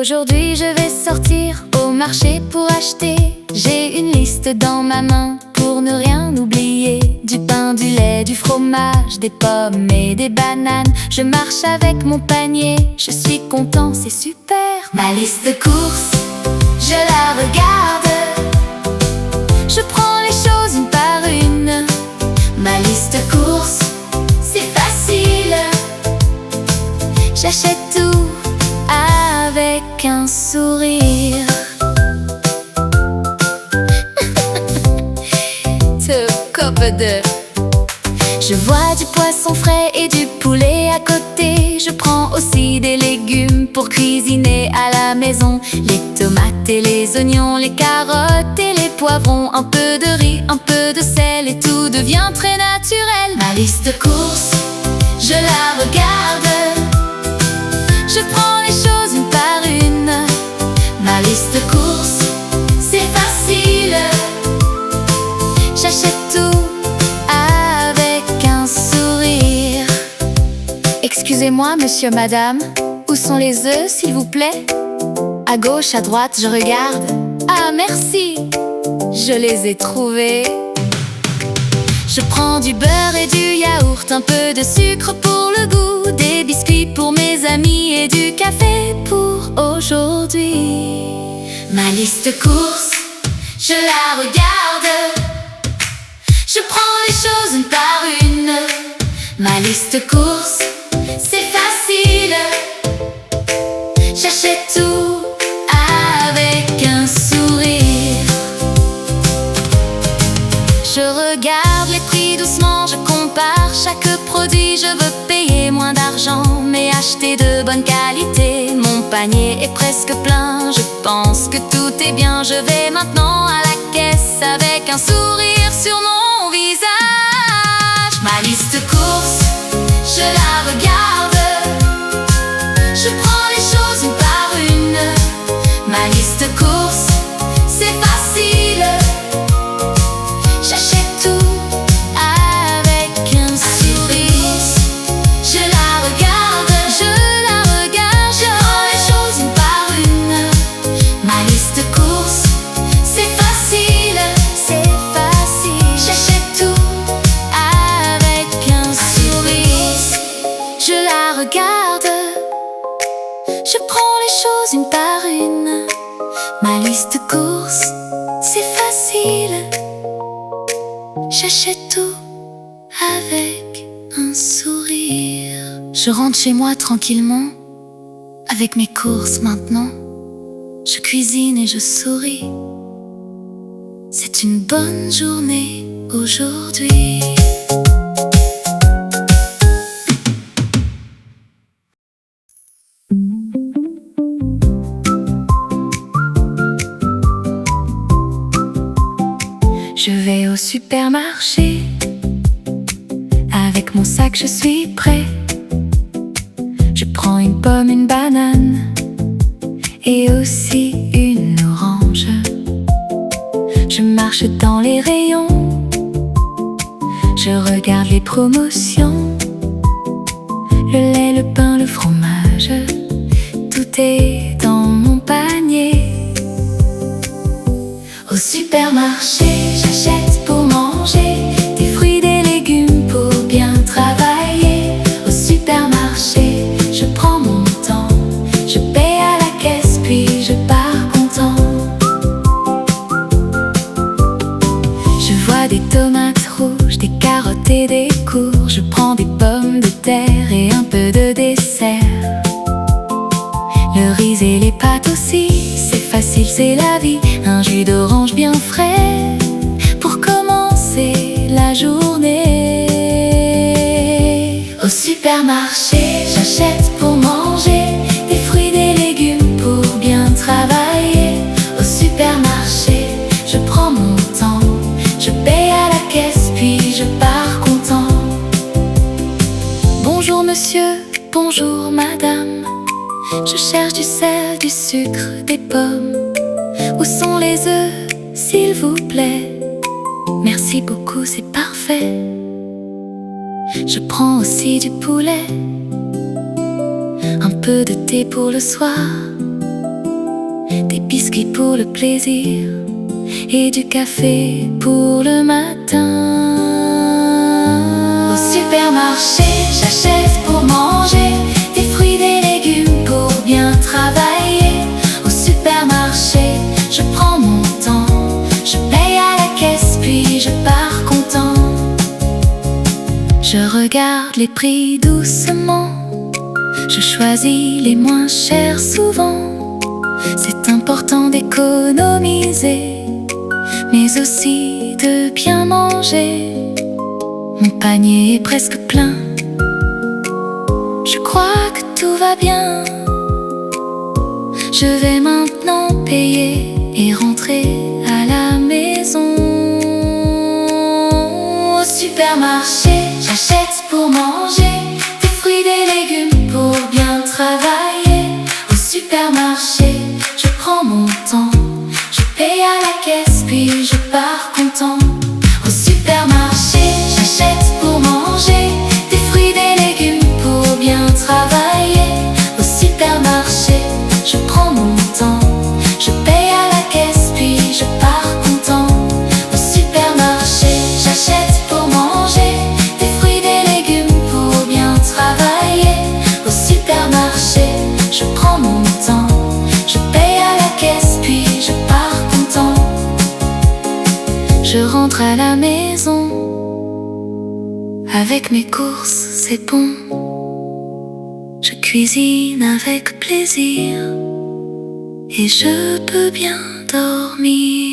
Aujourd'hui je vais sortir au marché pour acheter. J'ai une liste dans ma main pour ne rien oublier. Du pain, du lait, du fromage, des pommes et des bananes. Je marche avec mon panier, je suis content, c'est super. Ma liste de courses, je la regarde. Je prends les choses une par une. Ma liste de courses, c'est facile. J'achète tout avec un sourire. Je vois du poisson frais et du poulet à côté. Je prends aussi des légumes pour cuisiner à la maison. Les tomates et les oignons, les carottes et les poivrons. Un peu de riz, un peu de sel et tout devient très naturel. Ma liste de courses, je la regarde. Je prends les choses une par une. Ma liste de courses, c'est facile. J'achète tout avec un sourire. Excusez-moi, monsieur, madame, où sont les œufs, s'il vous plaît? À gauche, à droite, je regarde. Ah, merci, je les ai trouvés. Je prends du beurre et du yaourt, un peu de sucre pour le goût, des biscuits pour mes amis et du café pour aujourd'hui. Ma liste de courses, je la regarde. Je prends les choses une par une. Ma liste de courses, c'est facile. J'achète tout avec un sourire. Je regarde les prix doucement, je compare chaque produit. Je veux payer moins d'argent, mais acheter de bonne qualité. Mon panier est presque plein, je pense que tout est bien. Je vais maintenant à la caisse avec un sourire sur mon visage. Ma liste de courses, je la regarde. Je prends les choses une par une. Ma liste de courses, c'est facile. J'achète tout avec un sourire. Je la regarde, je la regarde. Je prends les choses une par une. Ma liste de courses, c'est facile. C'est facile. J'achète tout avec un sourire. Je la regarde. Je prends les choses une par une. Ma liste de courses, c'est facile. J'achète tout avec un sourire. Je rentre chez moi tranquillement, avec mes courses maintenant. Je cuisine et je souris. C'est une bonne journée aujourd'hui. Je vais au supermarché. Avec mon sac, je suis prêt. Je prends une pomme, une banane et aussi une orange. Je marche dans les rayons. Je regarde les promotions. Le lait, le pain, le fromage, tout est dans mon panier. Au supermarché, j'achète pour manger des fruits, des légumes pour bien travailler. Au supermarché, je prends mon temps. Je paye à la caisse puis je pars content. Je vois des tomates rouges, des carottes et des courges. Je prends des pommes de terre et un peu de dessert. Le riz et les pâtes aussi, c'est facile, c'est la vie. Un jus d'orange bien frais pour commencer la journée. Au supermarché, j'achète pour manger des fruits, des légumes pour bien travailler. Au supermarché, je prends mon temps. Je paye à la caisse puis je pars content. Bonjour monsieur, bonjour madame. Je cherche du sel, du sucre, des pommes. Où sont les œufs, s'il vous plaît? Merci beaucoup, c'est parfait. Je prends aussi du poulet, un peu de thé pour le soir. biscuits pour le plaisir et du café pour le matin. Au supermarché, j'achète pour manger des fruits, des légumes pour bien travailler. Au supermarché, je prends mon temps, je paye à la caisse puis je pars content. Je regarde les prix doucement, je choisis les moins chers souvent. C'est important d'économiser, mais aussi de bien manger. Mon panier est presque plein, je crois que tout va bien. Je vais maintenant payer et rentrer à la maison. Au supermarché, j'achète pour manger des fruits, des légumes pour bien travailler. Au supermarché, je prends mon temps, je paye à la caisse puis je pars content. Au supermarché, j'achète pour manger des fruits, des légumes pour bien travailler. Au supermarché, je prends mon temps, je paye à la caisse puis je pars content. Au supermarché, j'achète pour manger des fruits, des légumes pour bien travailler. Au supermarché, je prends mon temps, je paye à la caisse puis je pars content. Je rentre à la maison, avec mes courses c'est bon. Je cuisine avec plaisir et je peux bien dormir.